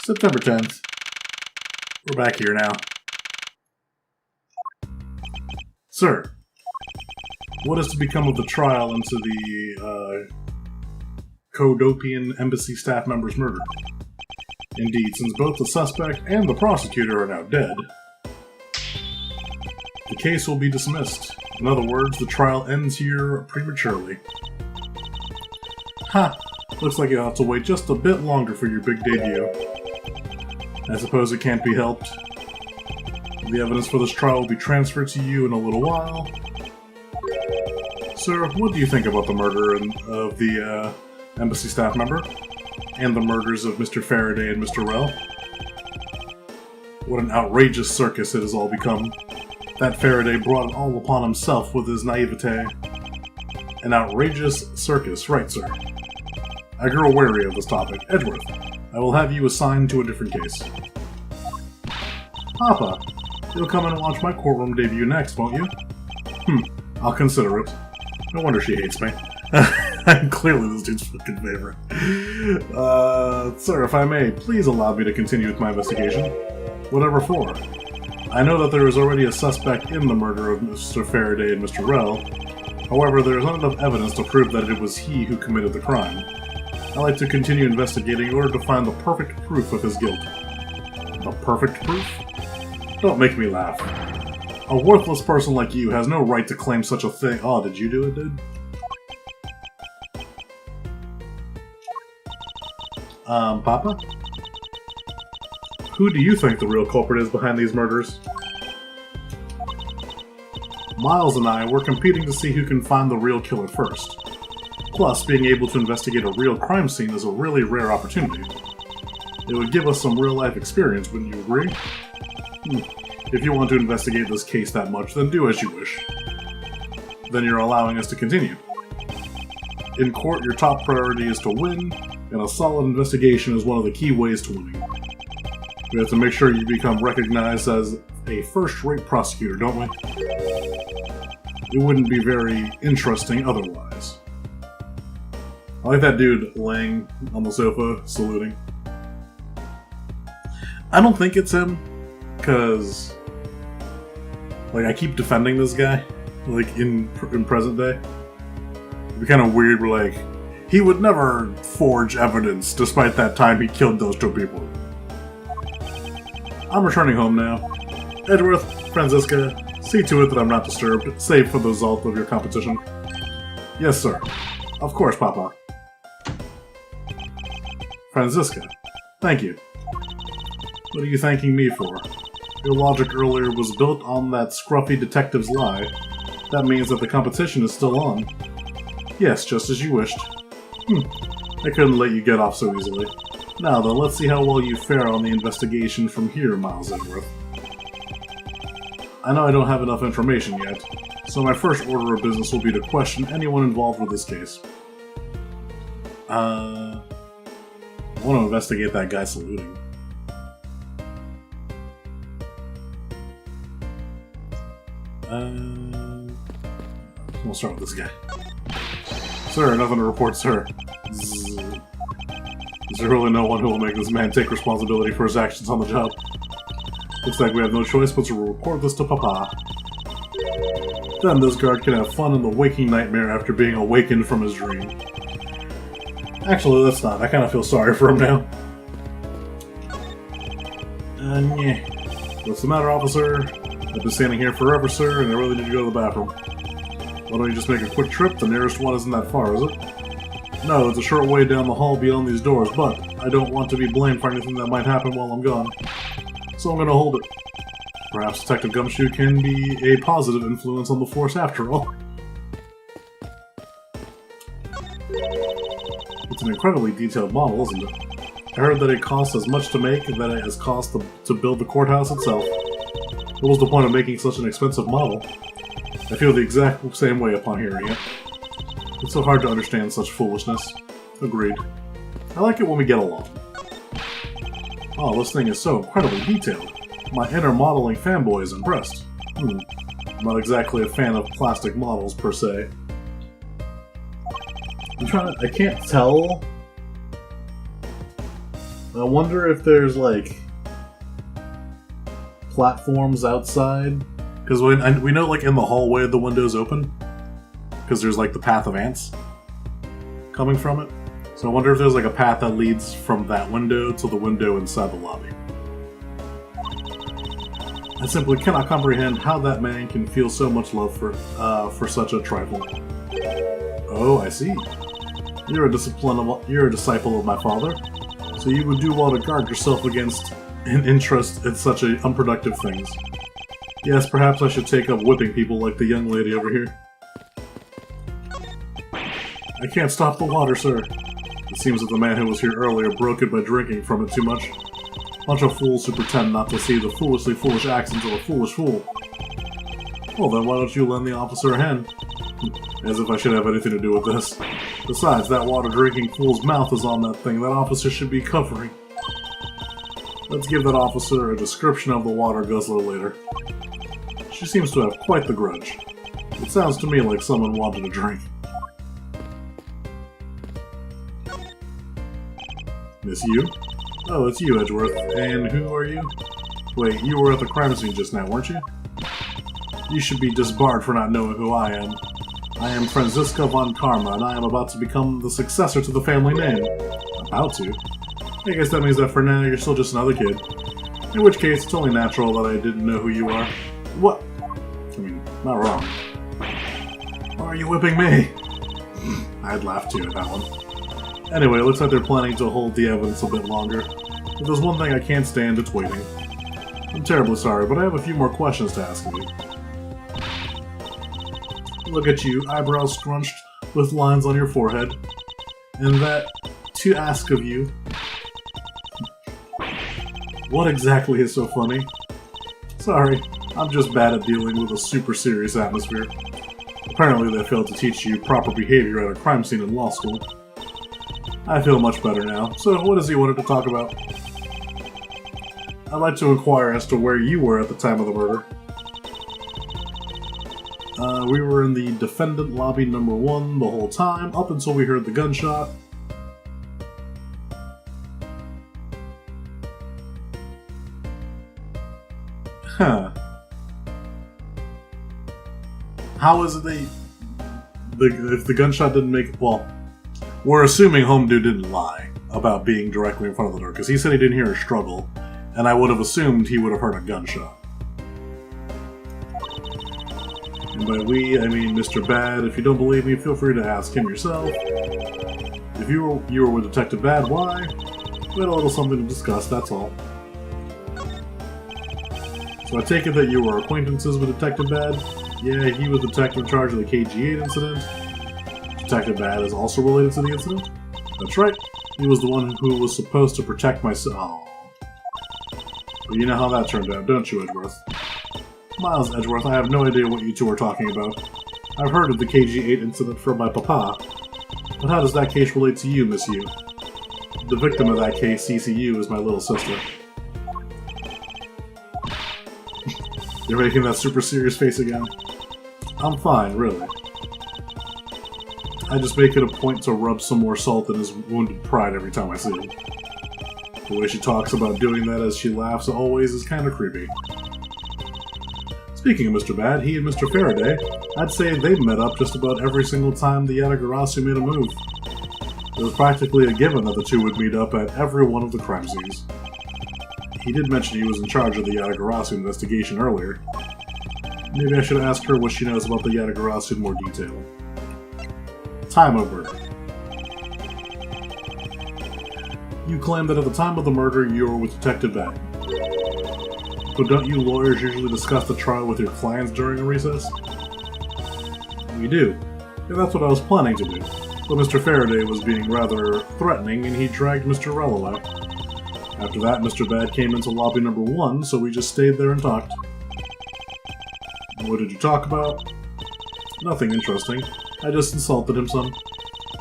September 10th. We're back here now. Sir, what is to become of the trial into the Codopian embassy staff member's murder? Indeed, since both the suspect and the prosecutor are now dead, the case will be dismissed. In other words, the trial ends here prematurely. Ha! Looks like you'll have to wait just a bit longer for your big debut. I suppose it can't be helped. The evidence for this trial will be transferred to you in a little while. Sir, what do you think about the murder of the embassy staff member? And the murders of Mr. Faraday and Mr. Rell? What an outrageous circus it has all become. That Faraday brought it all upon himself with his naivete. An outrageous circus, right, sir? I grow wary of this topic. Edgeworth, I will have you assigned to a different case. Papa, you'll come and watch my courtroom debut next, won't you? I'll consider it. No wonder she hates me. I'm clearly this dude's fucking favorite. Sir, if I may, please allow me to continue with my investigation. Whatever for. I know that there is already a suspect in the murder of Mr. Faraday and Mr. Rell. However, there is not enough evidence to prove that it was he who committed the crime. I like to continue investigating in order to find the perfect proof of his guilt. The perfect proof? Don't make me laugh. A worthless person like you has no right to claim such a thing. Oh, did you do it, dude? Papa? Who do you think the real culprit is behind these murders? Miles and I were competing to see who can find the real killer first. Plus, being able to investigate a real crime scene is a really rare opportunity. It would give us some real-life experience, wouldn't you agree? If you want to investigate this case that much, then do as you wish. Then you're allowing us to continue. In court, your top priority is to win, and a solid investigation is one of the key ways to winning. We have to make sure you become recognized as a first-rate prosecutor, don't we? It wouldn't be very interesting otherwise. I like that dude laying on the sofa, saluting. I don't think it's him, because like, I keep defending this guy, like, in present day. It'd be kind of weird, we're like, he would never forge evidence despite that time he killed those two people. I'm returning home now. Edgeworth, Franziska, see to it that I'm not disturbed, save for the result of your competition. Yes, sir. Of course, Papa. Franziska, thank you. What are you thanking me for? Your logic earlier was built on that scruffy detective's lie. That means that the competition is still on. Yes, just as you wished. I couldn't let you get off so easily. Now then, let's see how well you fare on the investigation from here, Miles Edgeworth. I know I don't have enough information yet, so my first order of business will be to question anyone involved with this case. I want to investigate that guy saluting. We'll start with this guy. Sir, nothing to report, sir. Zzz. Is there really no one who will make this man take responsibility for his actions on the job? Looks like we have no choice but to report this to Papa. Then this guard can have fun in the waking nightmare after being awakened from his dream. Actually, let's not. I kind of feel sorry for him now. Yeah. What's the matter, officer? I've been standing here forever, sir, and I really need to go to the bathroom. Why don't you just make a quick trip? The nearest one isn't that far, is it? No, it's a short way down the hall beyond these doors, but I don't want to be blamed for anything that might happen while I'm gone. So I'm gonna hold it. Perhaps Detective Gumshoe can be a positive influence on the force after all. It's an incredibly detailed model, isn't it? I heard that it costs as much to make that it has cost to build the courthouse itself. What was the point of making such an expensive model? I feel the exact same way upon hearing it. It's so hard to understand such foolishness. Agreed. I like it when we get along. Oh, this thing is so incredibly detailed. My inner modeling fanboy is impressed. I'm not exactly a fan of plastic models, per se. I can't tell, I wonder if there's, like, platforms outside. Because we know, like, in the hallway the window's open. Because there's, like, the path of ants coming from it. So I wonder if there's, like, a path that leads from that window to the window inside the lobby. I simply cannot comprehend how that man can feel so much love for such a trifle. Oh, I see. You're a disciple of my father, so you would do well to guard yourself against an interest in such unproductive things. Yes, perhaps I should take up whipping people like the young lady over here. I can't stop the water, sir. It seems that the man who was here earlier broke it by drinking from it too much. Bunch of fools who pretend not to see the foolishly foolish actions of a foolish fool. Well then, why don't you lend the officer a hand? As if I should have anything to do with this. Besides, that water-drinking fool's mouth is on that thing that officer should be covering. Let's give that officer a description of the water guzzler later. She seems to have quite the grudge. It sounds to me like someone wanted a drink. Miss you? Oh, it's you, Edgeworth. And who are you? Wait, you were at the crime scene just now, weren't you? You should be disbarred for not knowing who I am. I am Franziska von Karma, and I am about to become the successor to the family name. About to? I guess that means that for now you're still just another kid. In which case, it's only natural that I didn't know who you are. What? I mean, not wrong. Why are you whipping me? I'd laugh too at that one. Anyway, it looks like they're planning to hold the evidence a bit longer. If there's one thing I can't stand, it's waiting. I'm terribly sorry, but I have a few more questions to ask of you. Look at you, eyebrows scrunched with lines on your forehead. And that to ask of you... What exactly is so funny? Sorry, I'm just bad at dealing with a super serious atmosphere. Apparently they failed to teach you proper behavior at a crime scene in law school. I feel much better now. So, what is he wanted to talk about? I'd like to inquire as to where you were at the time of the murder. We were in the defendant lobby number 1 the whole time, up until we heard the gunshot. Huh. How is it if the gunshot didn't make it? Well, we're assuming Home Dude didn't lie about being directly in front of the door, because he said he didn't hear a struggle, and I would have assumed he would have heard a gunshot. And by we, I mean Mr. Bad. If you don't believe me, feel free to ask him yourself. If you were with Detective Bad, why? We had a little something to discuss, that's all. So I take it that you were acquaintances with Detective Bad? Yeah, he was the detective in charge of the KG-8 incident. Detective Bad is also related to the incident? That's right. He was the one who was supposed to protect myself. But you know how that turned out, don't you, Edgeworth? Miles Edgeworth, I have no idea what you two are talking about. I've heard of the KG-8 incident from my papa. But how does that case relate to you, Miss Yu? The victim of that case, CCU, is my little sister. You're making that super serious face again? I'm fine, really. I just make it a point to rub some more salt in his wounded pride every time I see him. The way she talks about doing that as she laughs always is kind of creepy. Speaking of Mr. Bad, he and Mr. Faraday, I'd say they've met up just about every single time the Yatagarasu made a move. It was practically a given that the two would meet up at every one of the crime scenes. He did mention he was in charge of the Yatagarasu investigation earlier. Maybe I should ask her what she knows about the Yatagarasu in more detail. Time of murder. You claim that at the time of the murder you were with Detective Bad. But don't you lawyers usually discuss the trial with your clients during a recess? We do. And that's what I was planning to do. But Mr. Faraday was being rather threatening and he dragged Mr. Rello out. After that, Mr. Bad came into lobby number 1, so we just stayed there and talked. What did you talk about? Nothing interesting. I just insulted him some.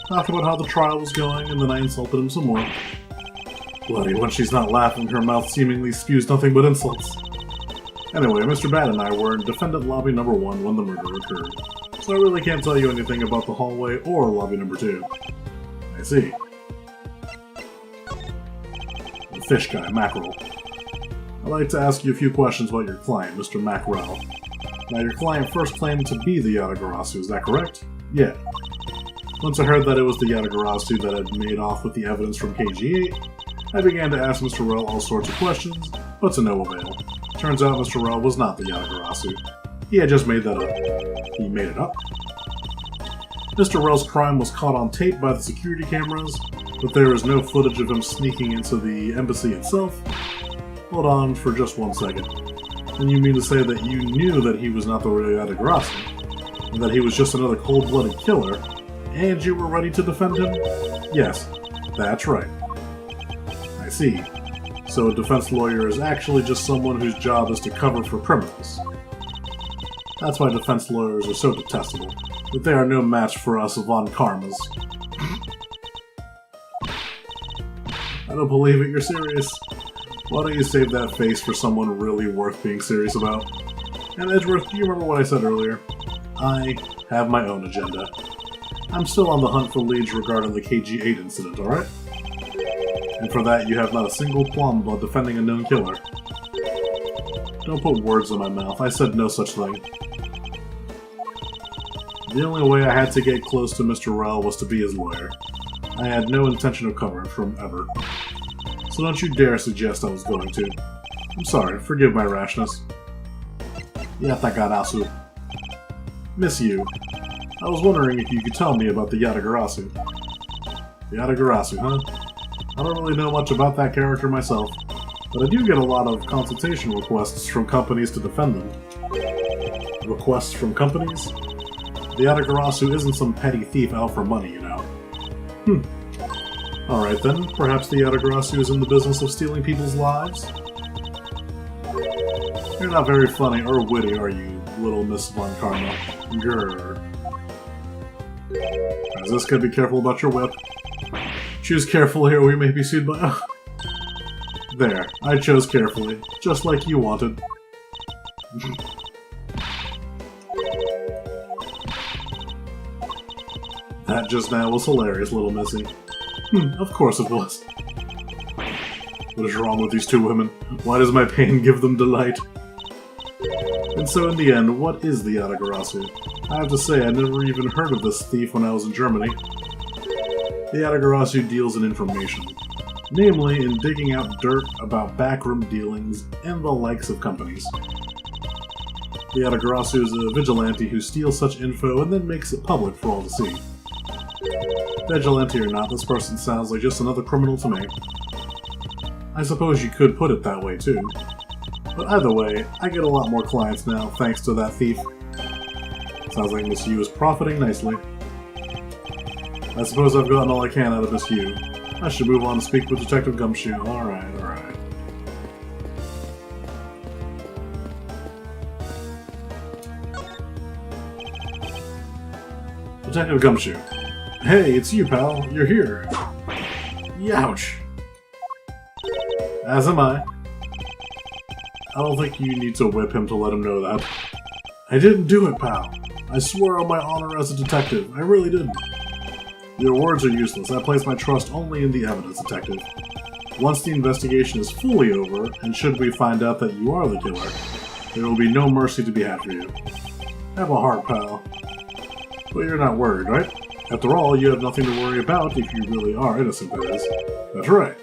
Talked about how the trial was going, and then I insulted him some more. Bloody, when she's not laughing, her mouth seemingly spews nothing but insults. Anyway, Mr. Bad and I were in defendant lobby number 1 when the murder occurred, so I really can't tell you anything about the hallway or lobby number 2. I see. fish guy, Mackerel. I'd like to ask you a few questions about your client, Mr. Mackerel. Now, your client first claimed to be the Yatagarasu, is that correct? Yeah. Once I heard that it was the Yatagarasu that had made off with the evidence from KG8, I began to ask Mr. Rel all sorts of questions, but to no avail. Turns out Mr. Rel was not the Yatagarasu. He had just made that up. He made it up. Mr. Rel's crime was caught on tape by the security cameras, but there is no footage of him sneaking into the embassy itself. Hold on for just 1 second. And you mean to say that you knew that he was not the real Yatagarasu, and that he was just another cold-blooded killer, and you were ready to defend him? Yes, that's right. I see. So a defense lawyer is actually just someone whose job is to cover for criminals. That's why defense lawyers are so detestable, but they are no match for us Von Karmas. I don't believe it, you're serious. Why don't you save that face for someone really worth being serious about? And Edgeworth, do you remember what I said earlier? I have my own agenda. I'm still on the hunt for leads regarding the KG8 incident, alright? And for that, you have not a single qualm about defending a known killer. Don't put words in my mouth. I said no such thing. The only way I had to get close to Mr. Rel was to be his lawyer. I had no intention of covering for him ever. So don't you dare suggest I was going to. I'm sorry, forgive my rashness. Yatagarasu. Miss you. I was wondering if you could tell me about the Yatagarasu. The Yatagarasu, huh? I don't really know much about that character myself, but I do get a lot of consultation requests from companies to defend them. Requests from companies? The Yatagarasu isn't some petty thief out for money, you know. Alright then, perhaps the Yatagarasu is in the business of stealing people's lives? You're not very funny or witty, are you, little Miss Von Karma? Grrr. As this kid, be careful about your whip. Choose carefully or we may be sued by... There, I chose carefully, just like you wanted. That just now was hilarious, little missy. Of course it was. What is wrong with these two women? Why does my pain give them delight? And so in the end, what is the Yatagarasu? I have to say, I never even heard of this thief when I was in Germany. The Yatagarasu deals in information, namely in digging out dirt about backroom dealings and the likes of companies. The Yatagarasu is a vigilante who steals such info and then makes it public for all to see. Vigilante or not, this person sounds like just another criminal to me. I suppose you could put it that way too. But either way, I get a lot more clients now thanks to that thief. Sounds like Miss Yew is profiting nicely. I suppose I've gotten all I can out of Miss Yew. I should move on to speak with Detective Gumshoe. Alright, alright. Detective Gumshoe. Hey, it's you, pal. You're here. Youch! As am I. I don't think you need to whip him to let him know that. I didn't do it, pal. I swear on my honor as a detective. I really didn't. Your words are useless. I place my trust only in the evidence, detective. Once the investigation is fully over, and should we find out that you are the killer, there will be no mercy to be had for you. Have a heart, pal. But you're not worried, right? After all, you have nothing to worry about if you really are innocent, that is. That's right.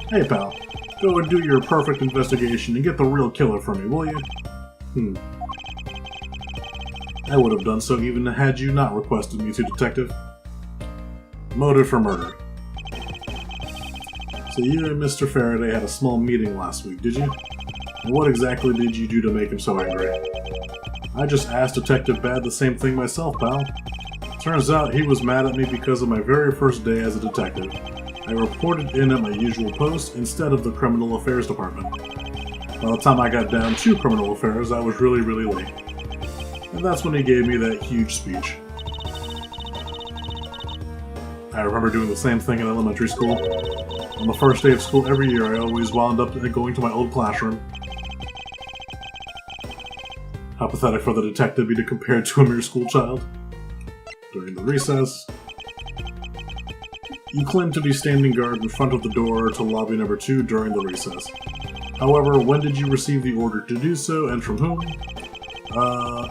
Hey, pal. Go and do your perfect investigation and get the real killer for me, will you? I would have done so even had you not requested me to, detective. Motive for murder. So you and Mr. Faraday had a small meeting last week, did you? And what exactly did you do to make him so angry? I just asked Detective Bad the same thing myself, pal. Turns out he was mad at me because of my very first day as a detective. I reported in at my usual post instead of the Criminal Affairs Department. By the time I got down to Criminal Affairs, I was really late. And that's when he gave me that huge speech. I remember doing the same thing in elementary school. On the first day of school every year, I always wound up going to my old classroom. How pathetic for the detective be to compare to a mere school child. During the recess. You claim to be standing guard in front of the door to lobby number 2 during the recess. However, when did you receive the order to do so, and from whom?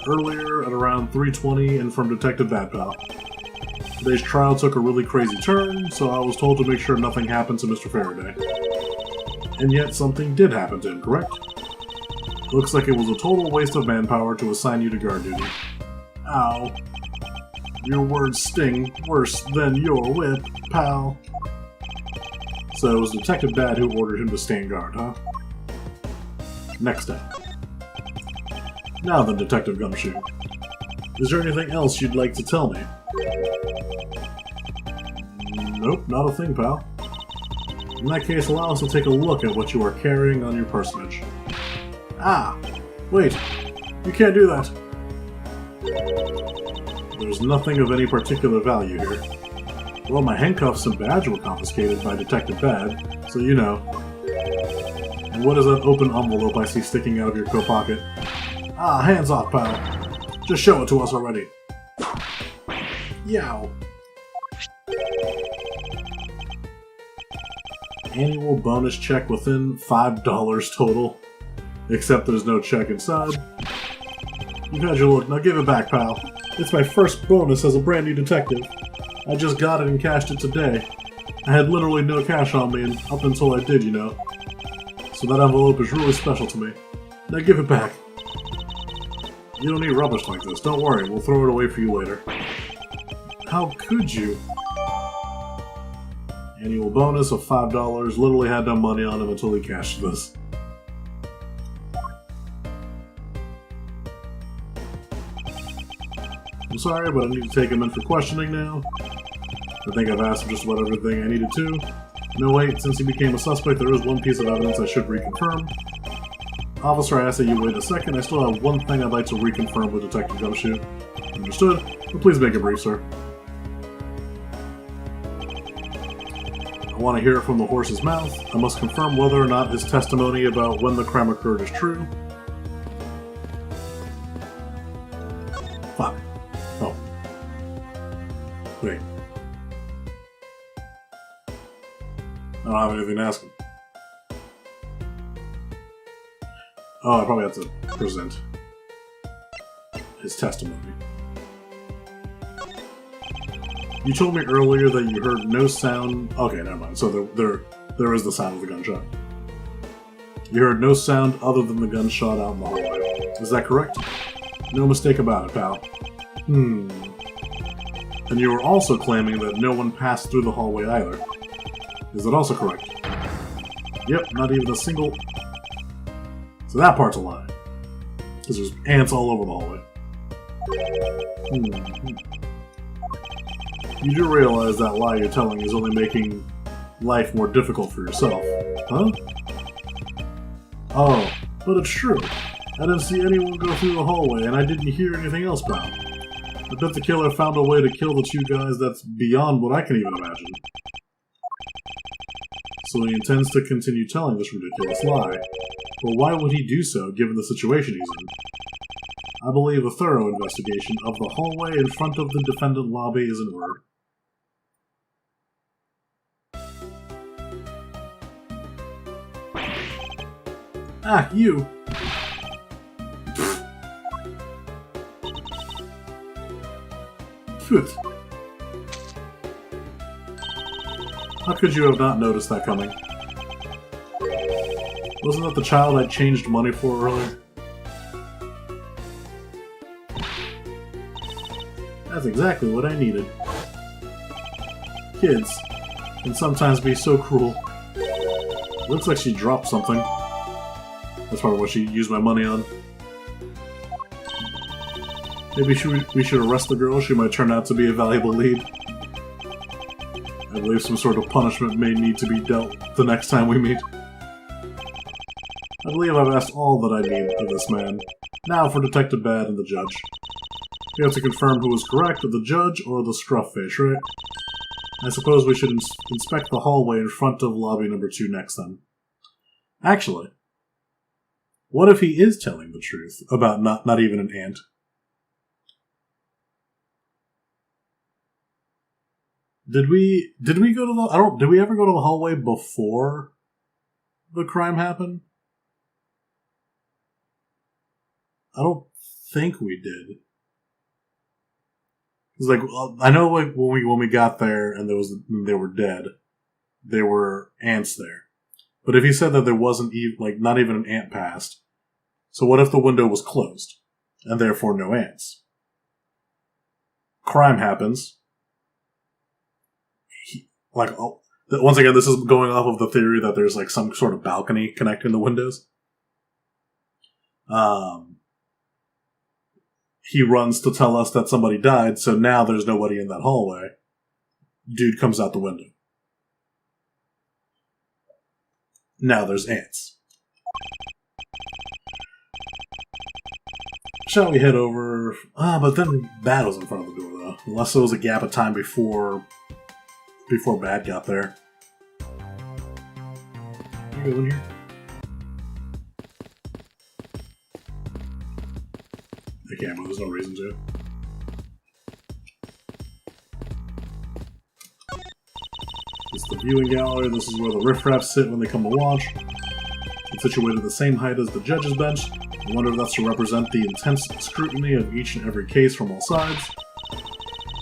Earlier at around 3:20 and from Detective Badpal. Today's trial took a really crazy turn, so I was told to make sure nothing happened to Mr. Faraday. And yet something did happen to him, correct? Looks like it was a total waste of manpower to assign you to guard duty. Ow. Your words sting worse than your whip, pal. So it was Detective Bad who ordered him to stand guard, huh? Next day. Now then, Detective Gumshoe. Is there anything else you'd like to tell me? Nope, not a thing, pal. In that case, allow us to take a look at what you are carrying on your personage. Ah! Wait! You can't do that! There's nothing of any particular value here. Well, my handcuffs and badge were confiscated by Detective Bad, so you know. And what is that open envelope I see sticking out of your coat pocket? Ah, hands off, pal. Just show it to us already. Yow. Annual bonus check within $5 total. Except there's no check inside. You've had your look, now give it back, pal. It's my first bonus as a brand new detective. I just got it and cashed it today. I had literally no cash on me, and up until I did, you know. So that envelope is really special to me. Now give it back. You don't need rubbish like this. Don't worry, we'll throw it away for you later. How could you? Annual bonus of $5. Literally had no money on him until he cashed this. I'm sorry, but I need to take him in for questioning now. I think I've asked him just about everything I needed to. No, wait, since he became a suspect, there is one piece of evidence I should reconfirm. Officer, I ask that you wait a second. I still have one thing I'd like to reconfirm with Detective Gumshoe. Understood, but please make it brief, sir. I want to hear it from the horse's mouth. I must confirm whether or not his testimony about when the crime occurred is true. Fine. Oh. Wait. I don't have anything to ask him. Oh, I probably have to present his testimony. You told me earlier that you heard no sound... Okay, never mind. So there is the sound of the gunshot. You heard no sound other than the gunshot out in the hallway. Is that correct? No mistake about it, pal. And you were also claiming that no one passed through the hallway either. Is that also correct? Yep, not even a single... So that part's a lie. Because there's ants all over the hallway. You do realize that lie you're telling is only making life more difficult for yourself, huh? Oh, but it's true. I didn't see anyone go through the hallway, and I didn't hear anything else, pal. I bet the killer found a way to kill the two guys that's beyond what I can even imagine. So he intends to continue telling this ridiculous lie. But why would he do so, given the situation he's in? I believe a thorough investigation of the hallway in front of the defendant lobby is in order. Ah, you! Pfft. How could you have not noticed that coming? Wasn't that the child I changed money for earlier? That's exactly what I needed. Kids can sometimes be so cruel. Looks like she dropped something. That's probably what she used my money on. Maybe we should arrest the girl. She might turn out to be a valuable lead. I believe some sort of punishment may need to be dealt the next time we meet. I believe I've asked all that I need of this man. Now for Detective Bad and the judge. We have to confirm who was correct, the judge or the scruff face, right? I suppose we should inspect the hallway in front of lobby number 2 next then. Actually, what if he is telling the truth about not even an ant? Did we go to the... Did we ever go to the hallway before the crime happened? I don't think we did. It's like, I know like when we got there and they were dead, there were ants there. But if he said that there wasn't not even an ant passed, so what if the window was closed and therefore no ants? Crime happens. Once again, this is going off of the theory that there's like some sort of balcony connecting the windows. He runs to tell us that somebody died, so now there's nobody in that hallway. Dude comes out the window. Now there's ants. Shall we head over? But then Bad was in front of the door, though. Unless there was a gap of time before Bad got there. You go in here? I can't, but there's no reason to. It's the viewing gallery. This is where the riffraff sit when they come to watch. It's situated at the same height as the judge's bench. I wonder if that's to represent the intense scrutiny of each and every case from all sides.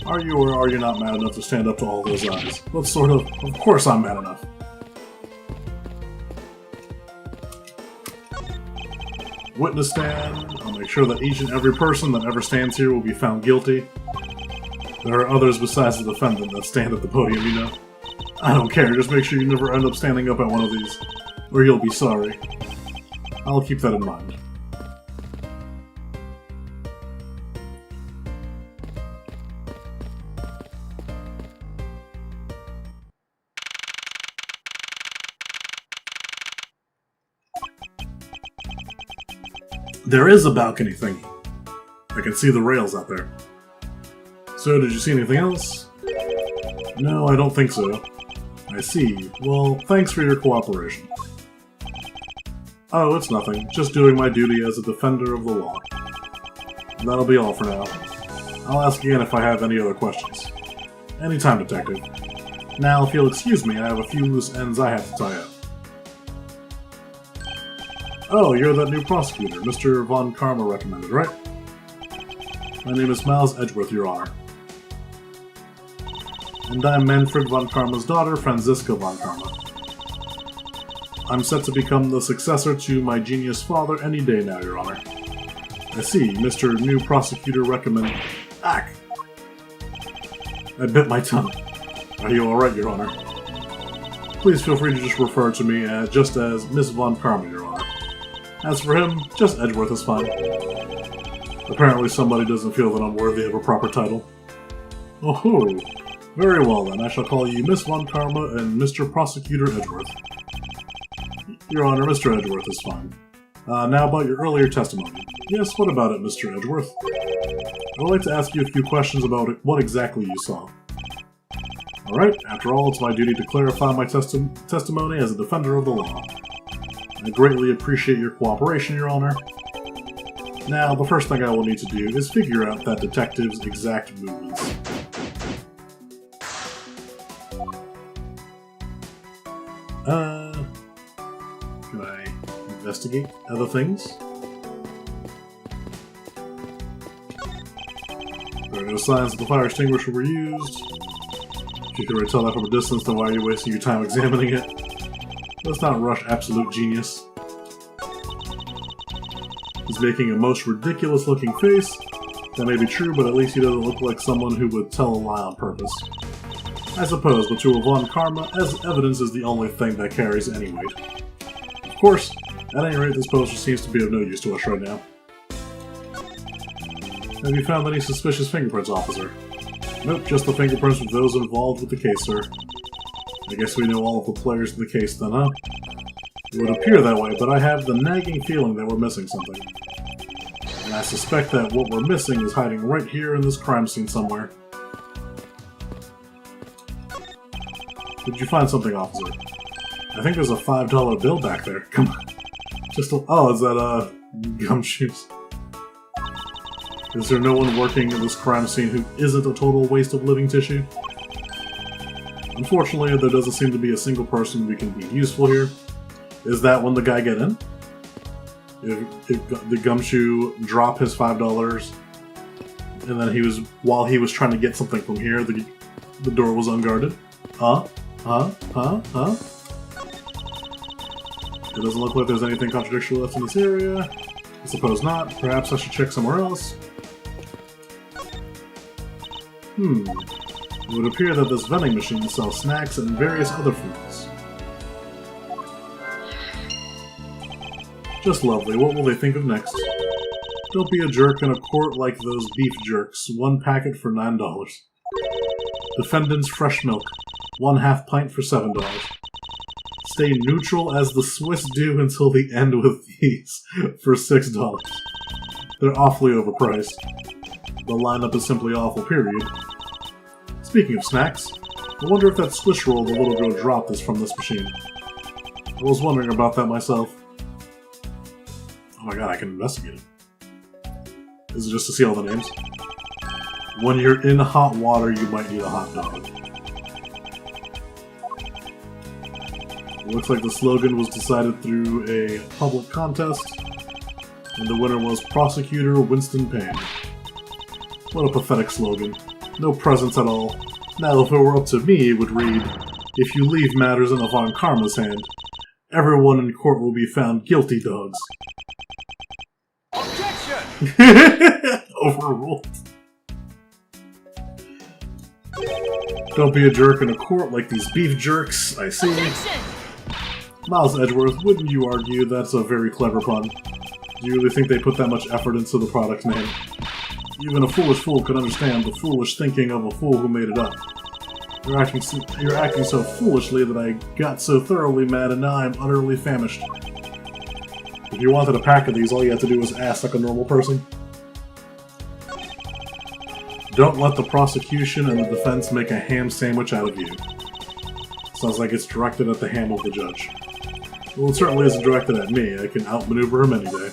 Are you or are you not mad enough to stand up to all those eyes? What sort of course I'm mad enough. Witness stand. I'll make sure that each and every person that ever stands here will be found guilty. There are others besides the defendant that stand at the podium, you know. I don't care, just make sure you never end up standing up at one of these, or you'll be sorry. I'll keep that in mind. There is a balcony thingy. I can see the rails out there. So, did you see anything else? No, I don't think so. I see. Well, thanks for your cooperation. Oh, it's nothing. Just doing my duty as a defender of the law. That'll be all for now. I'll ask again if I have any other questions. Anytime, Detective. Now, if you'll excuse me, I have a few loose ends I have to tie up. Oh, you're that new prosecutor Mr. Von Karma recommended, right? My name is Miles Edgeworth, Your Honor. And I'm Manfred Von Karma's daughter, Franziska Von Karma. I'm set to become the successor to my genius father any day now, Your Honor. I see, Mr. New Prosecutor recommend... Ack! I bit my tongue. Are you alright, Your Honor? Please feel free to just refer to me just as Miss Von Karma, Your Honor. As for him, just Edgeworth is fine. Apparently somebody doesn't feel that I'm worthy of a proper title. Oh-ho! Very well then, I shall call you Miss Von Karma and Mr. Prosecutor Edgeworth. Your Honor, Mr. Edgeworth is fine. Now about your earlier testimony. Yes, what about it, Mr. Edgeworth? I would like to ask you a few questions about what exactly you saw. Alright, after all, it's my duty to clarify my testimony as a defender of the law. I greatly appreciate your cooperation, Your Honor. Now, the first thing I will need to do is figure out that detective's exact movements. Can I investigate other things? There are no signs that the fire extinguisher were used. If you can already tell that from a distance, then why are you wasting your time examining it? Let's not rush absolute genius. He's making a most ridiculous-looking face. That may be true, but at least he doesn't look like someone who would tell a lie on purpose. I suppose, but to a Von Karma, as evidence is the only thing that carries any weight. Of course, at any rate, this poster seems to be of no use to us right now. Have you found any suspicious fingerprints, officer? Nope, just the fingerprints of those involved with the case, sir. I guess we know all of the players in the case then, huh? It would appear that way, but I have the nagging feeling that we're missing something. And I suspect that what we're missing is hiding right here in this crime scene somewhere. Did you find something, officer? I think there's a $5 bill back there. Come on. Oh, is that, gumshoes? Is there no one working in this crime scene who isn't a total waste of living tissue? Unfortunately, there doesn't seem to be a single person we can be useful here. Is that when the guy get in? If the Gumshoe drop his $5, and then while he was trying to get something from here, the door was unguarded? Huh? It doesn't look like there's anything contradictory left in this area. I suppose not. Perhaps I should check somewhere else. It would appear that this vending machine sells snacks and various other foods. Just lovely. What will they think of next? Don't be a jerk in a court like those beef jerks. 1 packet for $9. Defendant's fresh milk. 1/2 pint for $7. Stay neutral as the Swiss do until the end with these for $6. They're awfully overpriced. The lineup is simply awful, period. Speaking of snacks, I wonder if that Swiss roll the little girl dropped is from this machine. I was wondering about that myself. Oh my god, I can investigate it. Is it just to see all the names? When you're in hot water, you might need a hot dog. It looks like the slogan was decided through a public contest, and the winner was Prosecutor Winston Payne. What a pathetic slogan. No presents at all. Now, if it were up to me, it would read, "If you leave matters in Avant Karma's hand, everyone in court will be found guilty, dogs." Objection! Overruled. Don't be a jerk in a court like these beef jerks, I see. Objection! Miles Edgeworth, wouldn't you argue that's a very clever pun? Do you really think they put that much effort into the product name? Even a foolish fool could understand the foolish thinking of a fool who made it up. You're acting so foolishly that I got so thoroughly mad and now I'm utterly famished. If you wanted a pack of these, all you had to do was ask like a normal person. Don't let the prosecution and the defense make a ham sandwich out of you. Sounds like it's directed at the ham of the judge. Well, it certainly isn't directed at me. I can outmaneuver him any day.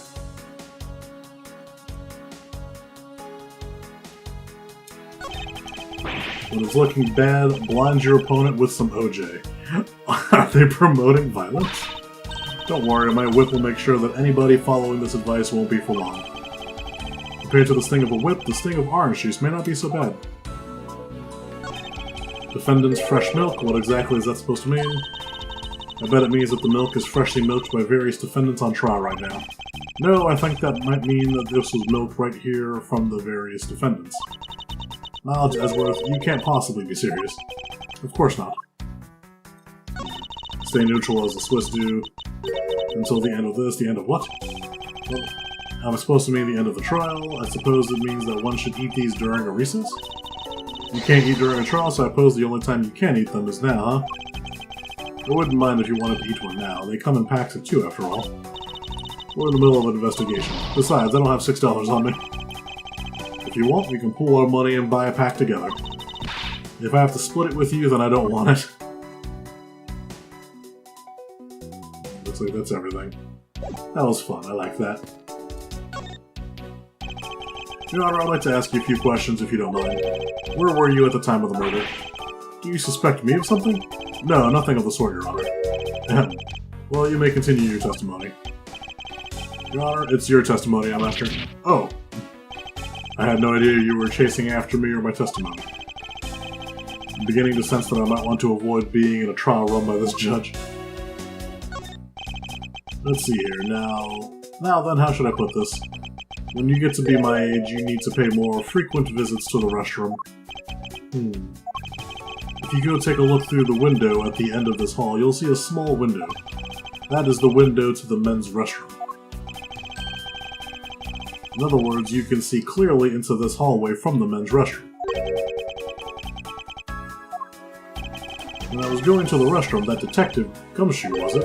When it's looking bad, blind your opponent with some OJ. Are they promoting violence? Don't worry, my whip will make sure that anybody following this advice won't be for long. Compared to the sting of a whip, the sting of orange juice may not be so bad. Defendant's fresh milk, what exactly is that supposed to mean? I bet it means that the milk is freshly milked by various defendants on trial right now. No, I think that might mean that this was milked right here from the various defendants. Miles Edgeworth, you can't possibly be serious. Of course not. Stay neutral as the Swiss do. Until the end of this. The end of what? Well, I'm supposed to mean the end of the trial. I suppose it means that one should eat these during a recess? You can't eat during a trial, so I suppose the only time you can eat them is now, huh? I wouldn't mind if you wanted to eat one now. They come in packs of 2 after all. We're in the middle of an investigation. Besides, I don't have $6 on me. If you want, we can pool our money and buy a pack together. If I have to split it with you, then I don't want it. Looks like that's everything. That was fun, I like that. Your Honor, I'd like to ask you a few questions if you don't mind. Where were you at the time of the murder? Do you suspect me of something? No, nothing of the sort, Your Honor. Well, you may continue your testimony. Your Honor, it's your testimony I'm after. Oh. I had no idea you were chasing after me or my testimony. I'm beginning to sense that I might want to avoid being in a trial run by this judge. Let's see here, now then, how should I put this? When you get to be my age, you need to pay more frequent visits to the restroom. If you go take a look through the window at the end of this hall, you'll see a small window. That is the window to the men's restroom. In other words, you can see clearly into this hallway from the men's restroom. When I was going to the restroom, that detective, Gumshoe, was it?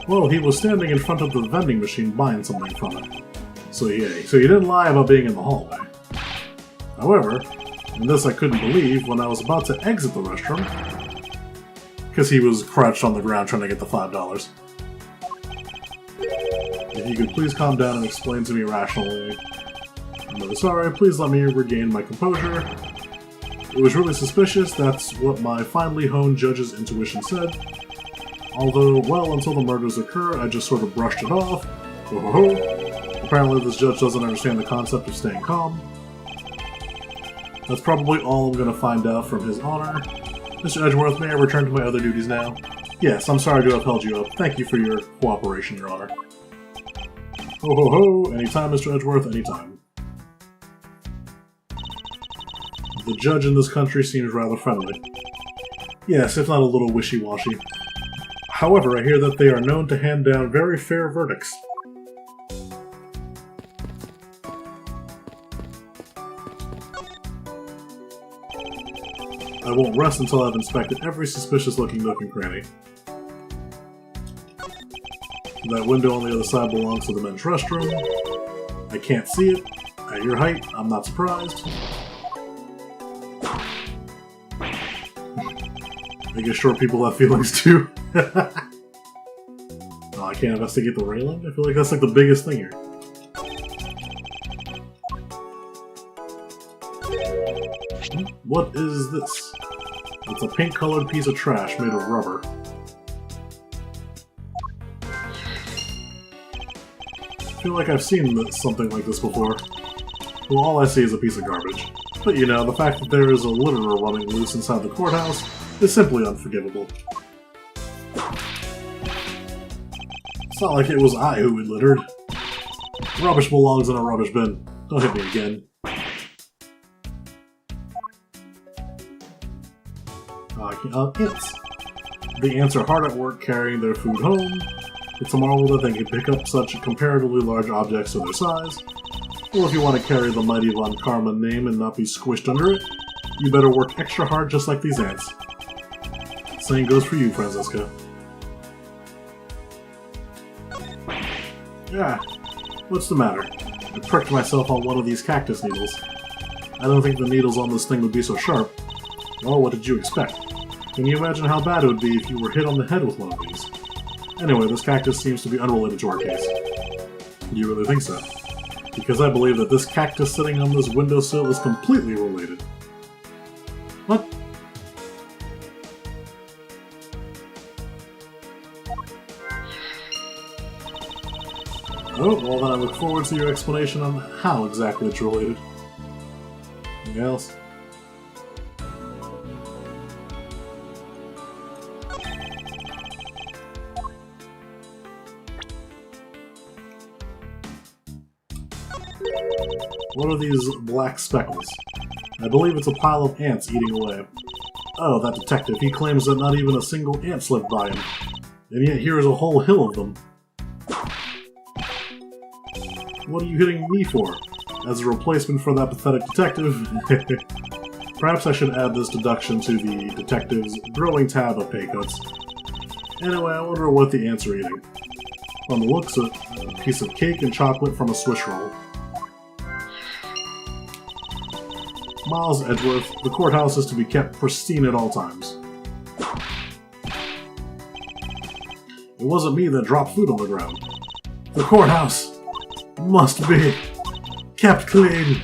Well, he was standing in front of the vending machine buying something from it. So yeah, so you didn't lie about being in the hallway. However, and this I couldn't believe, when I was about to exit the restroom, because he was crouched on the ground trying to get the $5. If you could please calm down and explain to me rationally. I'm really sorry, please let me regain my composure. It was really suspicious, that's what my finely honed judge's intuition said. Although, well, until the murders occur, I just sort of brushed it off. Ho-ho-ho. Apparently this judge doesn't understand the concept of staying calm. That's probably all I'm going to find out from His Honor. Mr. Edgeworth, may I return to my other duties now? Yes, I'm sorry to have held you up. Thank you for your cooperation, Your Honor. Ho-ho-ho. Anytime, Mr. Edgeworth, anytime. The judge in this country seems rather friendly. Yes, if not a little wishy-washy. However, I hear that they are known to hand down very fair verdicts. I won't rest until I've inspected every suspicious-looking nook and cranny. That window on the other side belongs to the men's restroom. I can't see it. At your height, I'm not surprised. I guess short people have feelings too. Oh, I can't investigate the railing? I feel like that's like the biggest thing here. What is this? It's a pink-colored piece of trash made of rubber. I feel like I've seen something like this before. Well, all I see is a piece of garbage. But you know, the fact that there is a litterer running loose inside the courthouse is simply unforgivable. It's not like it was I who had littered. Rubbish belongs in a rubbish bin. Don't hit me again. Ants. The ants are hard at work carrying their food home. It's a marvel that they can pick up such comparatively large objects for their size. Well, if you want to carry the mighty Von Karma name and not be squished under it, you better work extra hard just like these ants. Same goes for you, Franziska. Yeah, what's the matter? I pricked myself on one of these cactus needles. I don't think the needles on this thing would be so sharp. Well, what did you expect? Can you imagine how bad it would be if you were hit on the head with one of these? Anyway, this cactus seems to be unrelated to our case. Do you really think so? Because I believe that this cactus sitting on this windowsill is completely related. What? Oh, well then I look forward to your explanation on how exactly it's related. Anything else? What are these black speckles? I believe it's a pile of ants eating away. Oh, that detective, he claims that not even a single ant slipped by him. And yet here is a whole hill of them. What are you hitting me for? As a replacement for that pathetic detective? Perhaps I should add this deduction to the detective's growing tab of pay cuts. Anyway, I wonder what the ants are eating. From the looks of a piece of cake and chocolate from a Swiss roll. Miles Edgeworth, the courthouse is to be kept pristine at all times. It wasn't me that dropped food on the ground. The courthouse must be kept clean.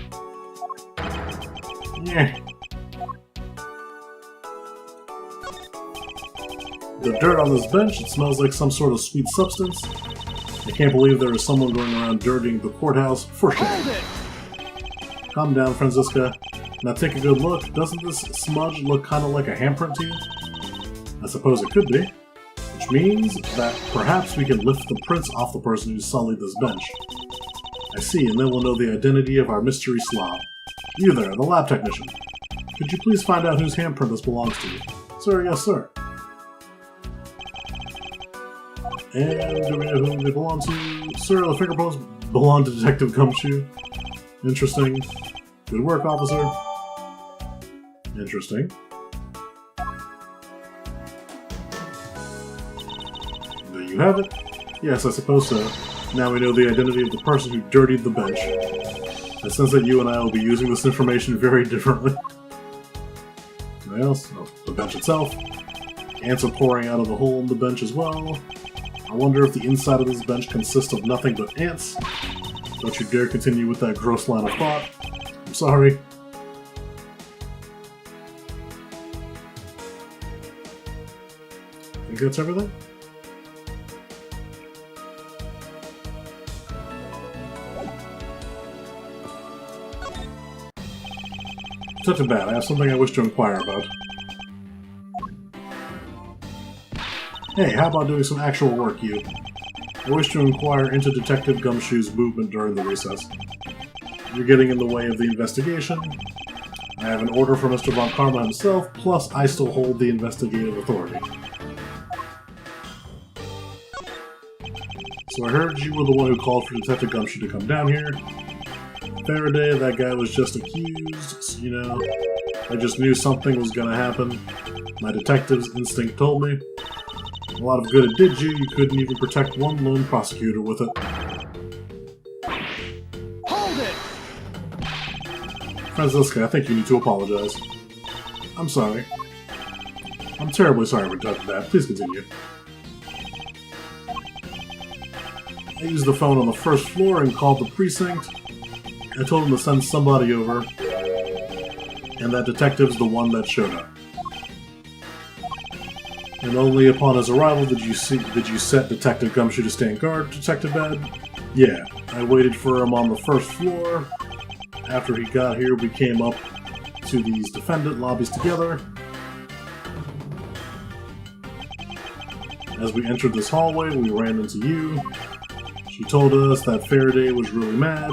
Yeah. The dirt on this bench, it smells like some sort of sweet substance. I can't believe there is someone going around dirtying the courthouse for shame. Calm down, Franziska. Now take a good look. Doesn't this smudge look kind of like a handprint to you? I suppose it could be. Which means that perhaps we can lift the prints off the person who sullied this bench. I see, and then we'll know the identity of our mystery slob. You there, the lab technician. Could you please find out whose handprint this belongs to? Sir, yes, sir. And do we know who they belong to? Sir, the fingerprints belong to Detective Gumshoe. Interesting. Good work, officer. Interesting. There you have it. Yes, I suppose so. Now we know the identity of the person who dirtied the bench. I sense that you and I will be using this information very differently. Anything else? Oh, the bench itself. Ants are pouring out of the hole in the bench as well. I wonder if the inside of this bench consists of nothing but ants. Don't you dare continue with that gross line of thought. I'm sorry. think that's everything? Such a bad. I have something I wish to inquire about. Hey, how about doing some actual work, you? I wish to inquire into Detective Gumshoe's movement during the recess. You're getting in the way of the investigation. I have an order from Mr. Von Karma himself, plus I still hold the investigative authority. So I heard you were the one who called for Detective Gumshoe to come down here. Faraday, that guy was just accused, so, you know, I just knew something was gonna happen. My detective's instinct told me. A lot of good it did you, you couldn't even protect one lone prosecutor with it. Hold it! Franziska, I think you need to apologize. I'm sorry. I'm terribly sorry we done that. Please continue. I used the phone on the first floor and called the precinct. I told him to send somebody over, and that detective's the one that showed up. And only upon his arrival did you set Detective Gumshoe to stand guard, Detective Bad? Yeah, I waited for him on the first floor. After he got here, we came up to these defendant lobbies together. As we entered this hallway, we ran into you. She told us that Faraday was really mad,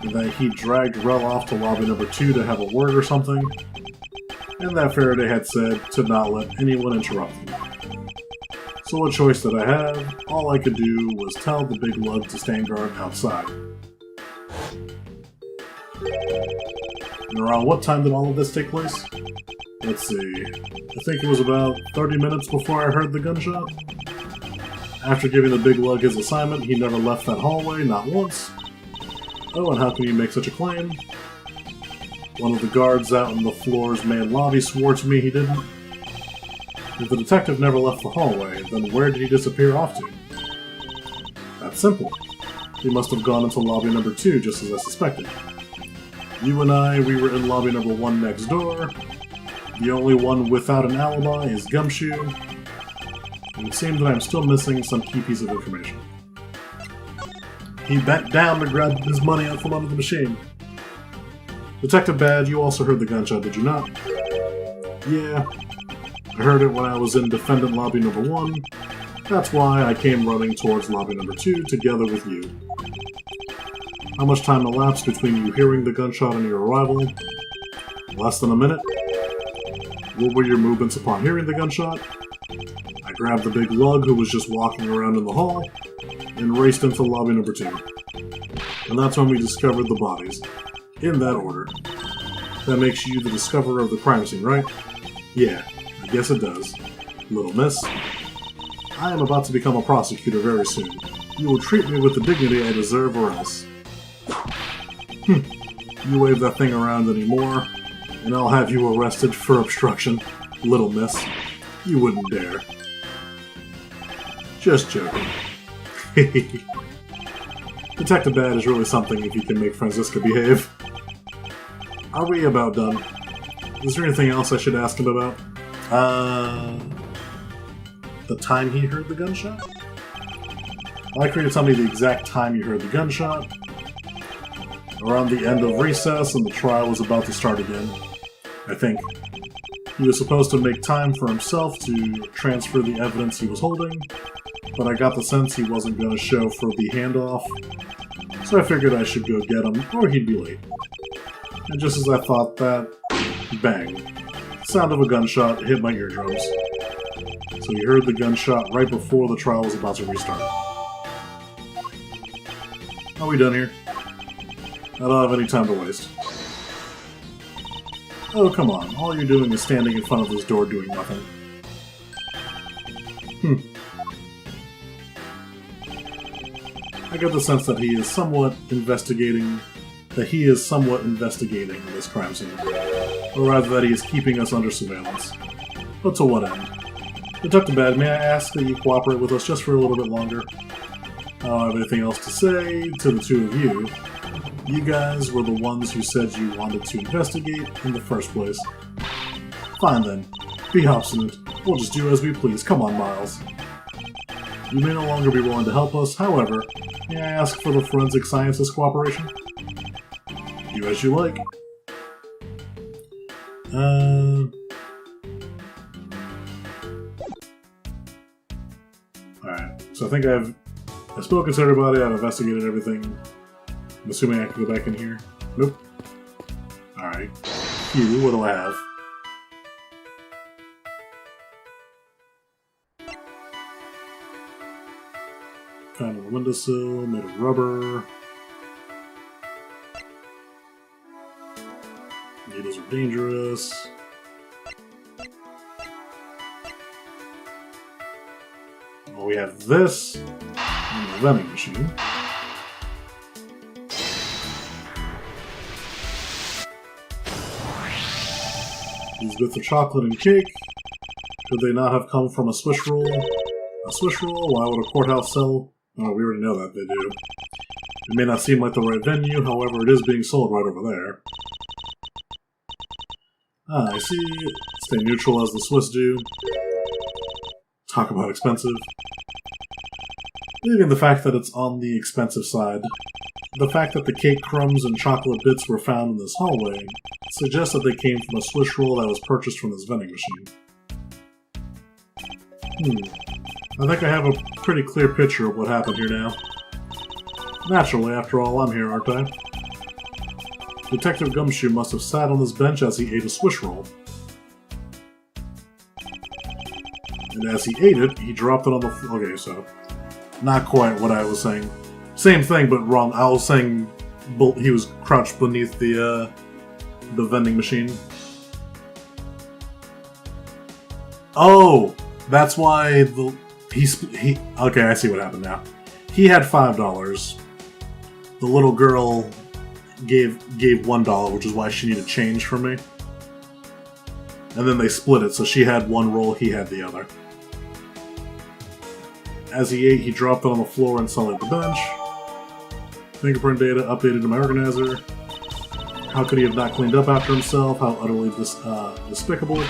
and that he dragged Rel off to lobby number 2 to have a word or something, and that Faraday had said to not let anyone interrupt him. So what choice did I have? All I could do was tell the big lug to stand guard outside. And around what time did all of this take place? Let's see, I think it was about 30 minutes before I heard the gunshot. After giving the big lug his assignment, he never left that hallway, not once. Oh, and how can you make such a claim? One of the guards out in the floor's main lobby swore to me he didn't. If the detective never left the hallway, then where did he disappear off to? That's simple. He must have gone into lobby number 2, just as I suspected. You and I, we were in lobby number 1 next door. The only one without an alibi is Gumshoe. It would seem that I'm still missing some key piece of information. He bent down to grab his money out from under the machine. Detective Bad, you also heard the gunshot, did you not? Yeah. I heard it when I was in defendant lobby number 1. That's why I came running towards lobby number 2 together with you. How much time elapsed between you hearing the gunshot and your arrival? Less than a minute. What were your movements upon hearing the gunshot? I grabbed the big lug who was just walking around in the hall, and raced into lobby number 2. And that's when we discovered the bodies. In that order. That makes you the discoverer of the crime scene, right? Yeah, I guess it does. Little miss. I am about to become a prosecutor very soon. You will treat me with the dignity I deserve or else. You wave that thing around anymore, and I'll have you arrested for obstruction. Little miss. You wouldn't dare. Just joking. Detective Bad is really something if he can make Franziska behave. Are we about done? Is there anything else I should ask him about? The time he heard the gunshot? I'd like for you to tell me the exact time you heard the gunshot. Around the end of recess and the trial was about to start again. I think. He was supposed to make time for himself to transfer the evidence he was holding, but I got the sense he wasn't going to show for the handoff, so I figured I should go get him, or he'd be late. And just as I thought that, bang. The sound of a gunshot hit my eardrums. So he heard the gunshot right before the trial was about to restart. Are we done here? I don't have any time to waste. Oh, come on. All you're doing is standing in front of this door doing nothing. I get the sense that he is somewhat investigating this crime scene. Or rather that he is keeping us under surveillance. But to what end? Detective Bad, may I ask that you cooperate with us just for a little bit longer? I don't have anything else to say to the two of you. You guys were the ones who said you wanted to investigate in the first place. Fine then. Be obstinate. We'll just do as we please. Come on, Miles. You may no longer be willing to help us, however, may I ask for the forensic sciences cooperation? Do as you like. Alright, so I think I've spoken to everybody, I've investigated everything. I'm assuming I can go back in here. Nope. Alright. Q, what do I have? Found on the windowsill, made of rubber. Needles are dangerous. Well, we have this and the vending machine. These bits of chocolate and cake, could they not have come from a Swiss roll? A Swiss roll? Why would a courthouse sell? Oh, we already know that they do. It may not seem like the right venue, however, it is being sold right over there. Ah, I see. Stay neutral as the Swiss do. Talk about expensive. Leaving the fact that it's on the expensive side, the fact that the cake crumbs and chocolate bits were found in this hallway suggests that they came from a Swiss roll that was purchased from this vending machine. I think I have a pretty clear picture of what happened here now. Naturally, after all, I'm here, aren't I? Detective Gumshoe must have sat on this bench as he ate a Swiss roll. And as he ate it, he dropped it on the floor. Okay, so not quite what I was saying. Same thing, but wrong. I was saying he was crouched beneath the vending machine. Oh, that's why he. Okay, I see what happened now. He had $5. The little girl gave $1, which is why she needed change from me. And then they split it, so she had one roll, he had the other. As he ate, he dropped it on the floor and sullied the bench. Fingerprint data updated to my organizer. How could he have not cleaned up after himself? How utterly despicable.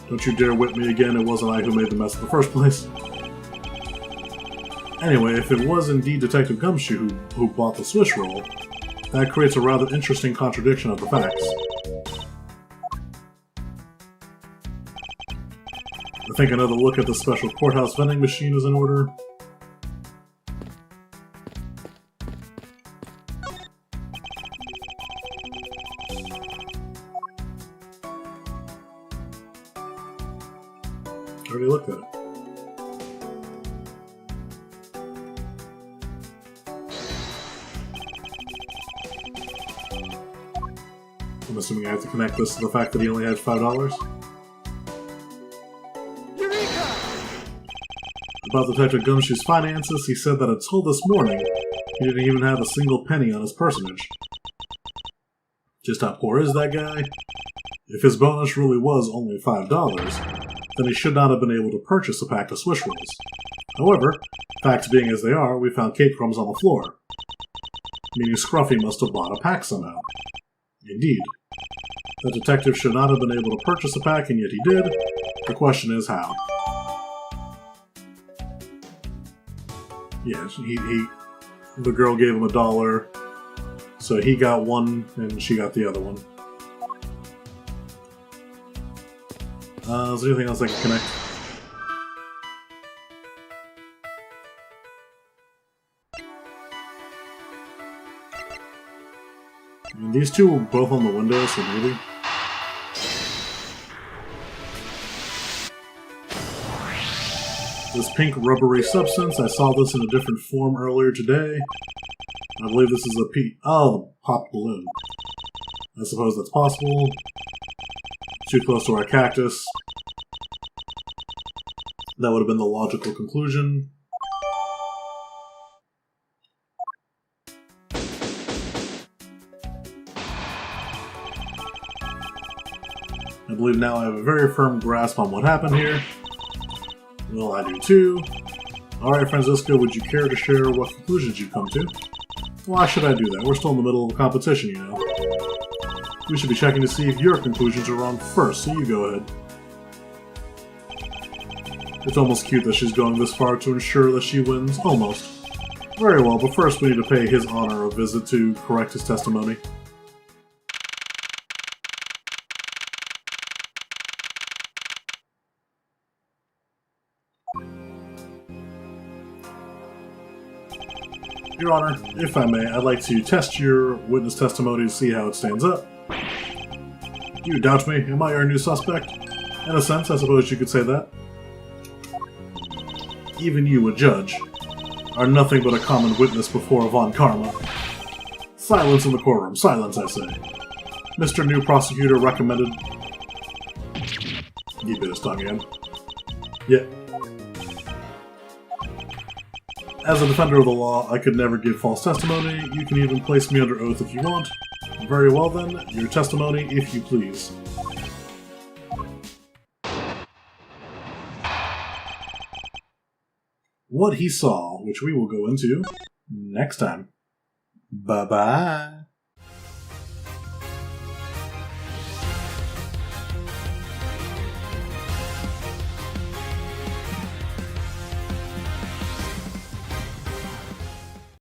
Don't you dare whip me again, it wasn't I who made the mess in the first place. Anyway, if it was indeed Detective Gumshoe who bought the Swiss roll, that creates a rather interesting contradiction of the facts. I think another look at the special courthouse vending machine is in order. Already looked at it. I'm assuming I have to connect this to the fact that he only had $5. Eureka! About Detective Gumshoe's finances, he said that until this morning, he didn't even have a single penny on his personage. Just how poor is that guy? If his bonus really was only $5, then he should not have been able to purchase a pack of Swiss rolls. However, facts being as they are, we found cake crumbs on the floor. Meaning Scruffy must have bought a pack somehow. Indeed. The detective should not have been able to purchase a pack, and yet he did. The question is how. Yeah, the girl gave him $1, so he got one, and she got the other one. Is there anything else I can connect? I mean, these two were both on the window, so maybe. This pink rubbery substance, I saw this in a different form earlier today. I believe this is a the popped balloon. I suppose that's possible. Too close to our cactus. That would have been the logical conclusion. I believe now I have a very firm grasp on what happened here. Well, I do too. Alright, Francisco, would you care to share what conclusions you've come to? Why should I do that? We're still in the middle of a competition, you know. We should be checking to see if your conclusions are wrong first, so you go ahead. It's almost cute that she's going this far to ensure that she wins. Almost. Very well, but first we need to pay His Honor a visit to correct his testimony. Your Honor, if I may, I'd like to test your witness testimony to see how it stands up. Do you doubt me? Am I your new suspect? In a sense, I suppose you could say that. Even you, a judge, are nothing but a common witness before Von Karma. Silence in the courtroom. Silence, I say. Mr. New Prosecutor recommended... He bit his tongue again. Yeah. As a defender of the law, I could never give false testimony. You can even place me under oath if you want. Very well then, your testimony, if you please. What he saw, which we will go into next time. Bye-bye.